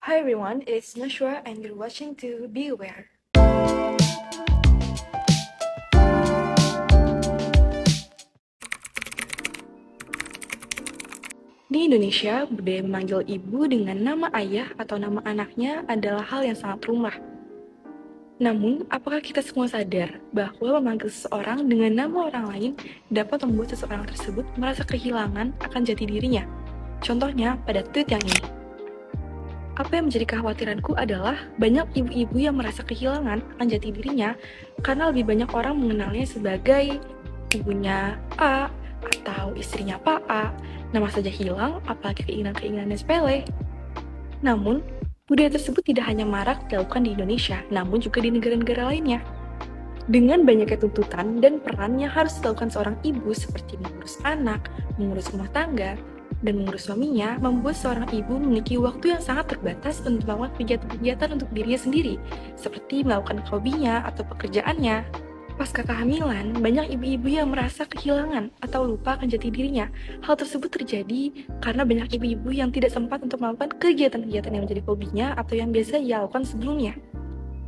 Hi everyone, it's Nashwa and you're watching to Be Aware. Di Indonesia, budaya memanggil ibu dengan nama ayah atau nama anaknya adalah hal yang sangat lumrah. Namun, apakah kita semua sadar bahwa memanggil seseorang dengan nama orang lain dapat membuat seseorang tersebut merasa kehilangan akan jati dirinya? Contohnya pada tweet yang ini. Apa yang menjadi kekhawatiranku adalah banyak ibu-ibu yang merasa kehilangan akan jati dirinya karena lebih banyak orang mengenalnya sebagai ibunya A atau istrinya Pak A. Nama saja hilang, apalagi keinginan-keinginan sepele. Namun, budaya tersebut tidak hanya marak dilakukan di Indonesia, namun juga di negara-negara lainnya. Dengan banyaknya tuntutan dan peran yang harus dilakukan seorang ibu seperti mengurus anak, mengurus rumah tangga, dan mengurus suaminya, membuat seorang ibu memiliki waktu yang sangat terbatas untuk melakukan kegiatan-kegiatan untuk dirinya sendiri, seperti melakukan hobinya atau pekerjaannya. Pasca kehamilan, banyak ibu-ibu yang merasa kehilangan atau lupa akan jati dirinya. Hal tersebut terjadi karena banyak ibu-ibu yang tidak sempat untuk melakukan kegiatan-kegiatan yang menjadi hobinya atau yang biasa ia lakukan sebelumnya.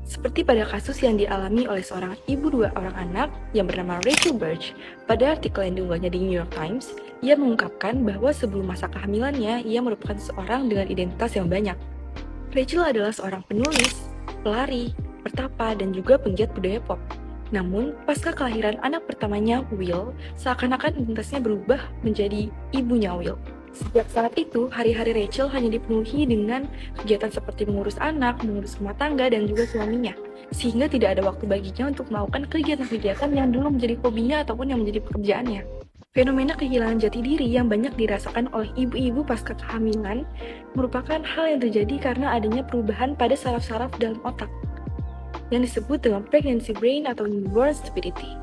Seperti pada kasus yang dialami oleh seorang ibu 2 orang anak yang bernama Rachel Birch, pada artikel yang diunggahnya di New York Times, ia mengungkapkan bahwa sebelum masa kehamilannya, ia merupakan seorang dengan identitas yang banyak. Rachel adalah seorang penulis, pelari, pertapa, dan juga penggiat budaya pop. Namun, pasca kelahiran anak pertamanya, Will, seakan-akan identitasnya berubah menjadi ibunya Will. Sejak saat itu, hari-hari Rachel hanya dipenuhi dengan kegiatan seperti mengurus anak, mengurus rumah tangga, dan juga suaminya. Sehingga tidak ada waktu baginya untuk melakukan kegiatan-kegiatan yang dulu menjadi hobinya ataupun yang menjadi pekerjaannya. Fenomena kehilangan jati diri yang banyak dirasakan oleh ibu-ibu pasca kehamilan merupakan hal yang terjadi karena adanya perubahan pada saraf-saraf dalam otak yang disebut dengan pregnancy brain atau newborn stupidity.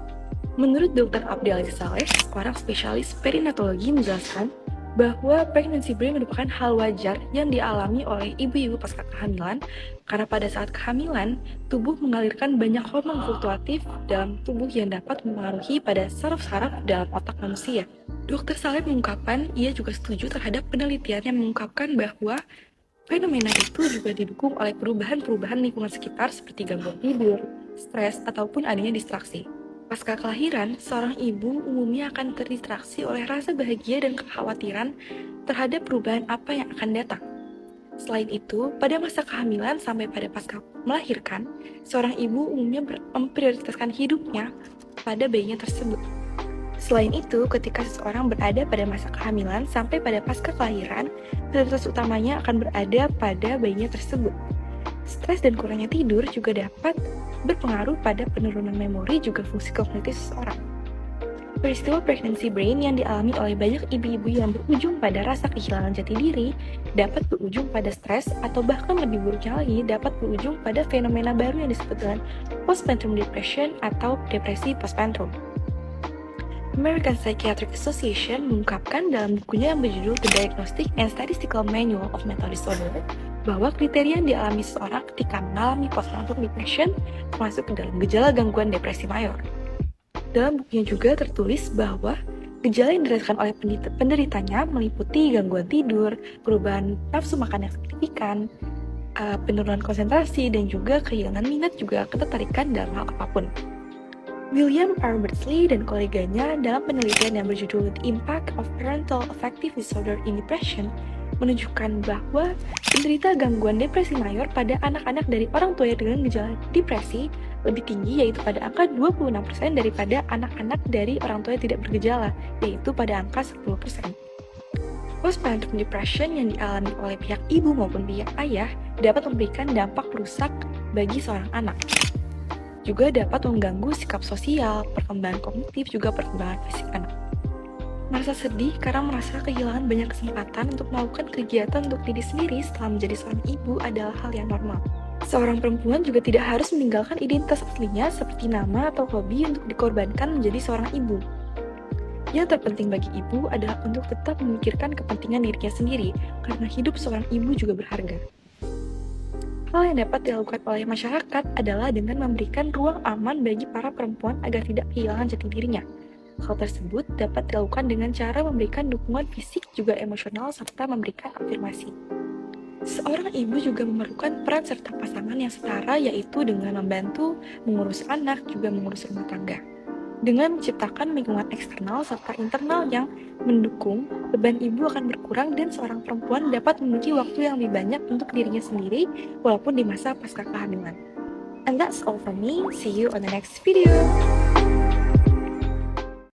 Menurut Dr. Abdel Aziz Saleh, seorang spesialis perinatologi menjelaskan bahwa pregnancy brain merupakan hal wajar yang dialami oleh ibu-ibu pasca kehamilan karena pada saat kehamilan, tubuh mengalirkan banyak hormon fluktuatif dalam tubuh yang dapat mempengaruhi pada saraf-saraf dalam otak manusia. Dr. Saleh mengungkapkan ia juga setuju terhadap penelitian yang mengungkapkan bahwa fenomena itu juga didukung oleh perubahan-perubahan lingkungan sekitar seperti gangguan tidur, stres, ataupun adanya distraksi. Pasca kelahiran, seorang ibu umumnya akan terdistraksi oleh rasa bahagia dan kekhawatiran terhadap perubahan apa yang akan datang. Selain itu, pada masa kehamilan sampai pada pasca melahirkan, seorang ibu umumnya memprioritaskan hidupnya pada bayinya tersebut. Selain itu, ketika seseorang berada pada masa kehamilan sampai pada pasca kelahiran, prioritas utamanya akan berada pada bayinya tersebut. Stres dan kurangnya tidur juga dapat berpengaruh pada penurunan memori juga fungsi kognitif seseorang. Peristiwa pregnancy brain yang dialami oleh banyak ibu-ibu yang berujung pada rasa kehilangan jati diri dapat berujung pada stres atau bahkan lebih buruknya lagi dapat berujung pada fenomena baru yang disebut dengan postpartum depression atau depresi postpartum. American Psychiatric Association mengungkapkan dalam bukunya yang berjudul The Diagnostic and Statistical Manual of Mental Disorder bahwa kriteria yang dialami seseorang ketika mengalami postpartum depression termasuk ke dalam gejala gangguan depresi mayor. Dalam bukunya juga tertulis bahwa gejala yang dirasakan oleh penderitanya meliputi gangguan tidur, perubahan nafsu makan yang signifikan, penurunan konsentrasi, dan juga kehilangan minat juga ketertarikan dalam hal apapun. William R. Beardsley dan koleganya dalam penelitian yang berjudul The Impact of Parental Affective Disorder in Depression menunjukkan bahwa penderita gangguan depresi mayor pada anak-anak dari orang tua dengan gejala depresi lebih tinggi, yaitu pada angka 26% daripada anak-anak dari orang tua yang tidak bergejala, yaitu pada angka 10%. Postpartum depression yang dialami oleh pihak ibu maupun pihak ayah dapat memberikan dampak rusak bagi seorang anak. Juga dapat mengganggu sikap sosial, perkembangan kognitif, juga perkembangan fisik anak. Merasa sedih karena merasa kehilangan banyak kesempatan untuk melakukan kegiatan untuk diri sendiri setelah menjadi seorang ibu adalah hal yang normal. Seorang perempuan juga tidak harus meninggalkan identitas aslinya seperti nama atau hobi untuk dikorbankan menjadi seorang ibu. Yang terpenting bagi ibu adalah untuk tetap memikirkan kepentingan dirinya sendiri, karena hidup seorang ibu juga berharga. Hal yang dapat dilakukan oleh masyarakat adalah dengan memberikan ruang aman bagi para perempuan agar tidak kehilangan jati dirinya. Hal tersebut dapat dilakukan dengan cara memberikan dukungan fisik juga emosional serta memberikan afirmasi. Seorang ibu juga memerlukan peran serta pasangan yang setara, yaitu dengan membantu mengurus anak, juga mengurus rumah tangga. Dengan menciptakan lingkungan eksternal serta internal yang mendukung, beban ibu akan berkurang dan seorang perempuan dapat memiliki waktu yang lebih banyak untuk dirinya sendiri walaupun di masa pasca kehamilan. And that's all from me. See you on the next video.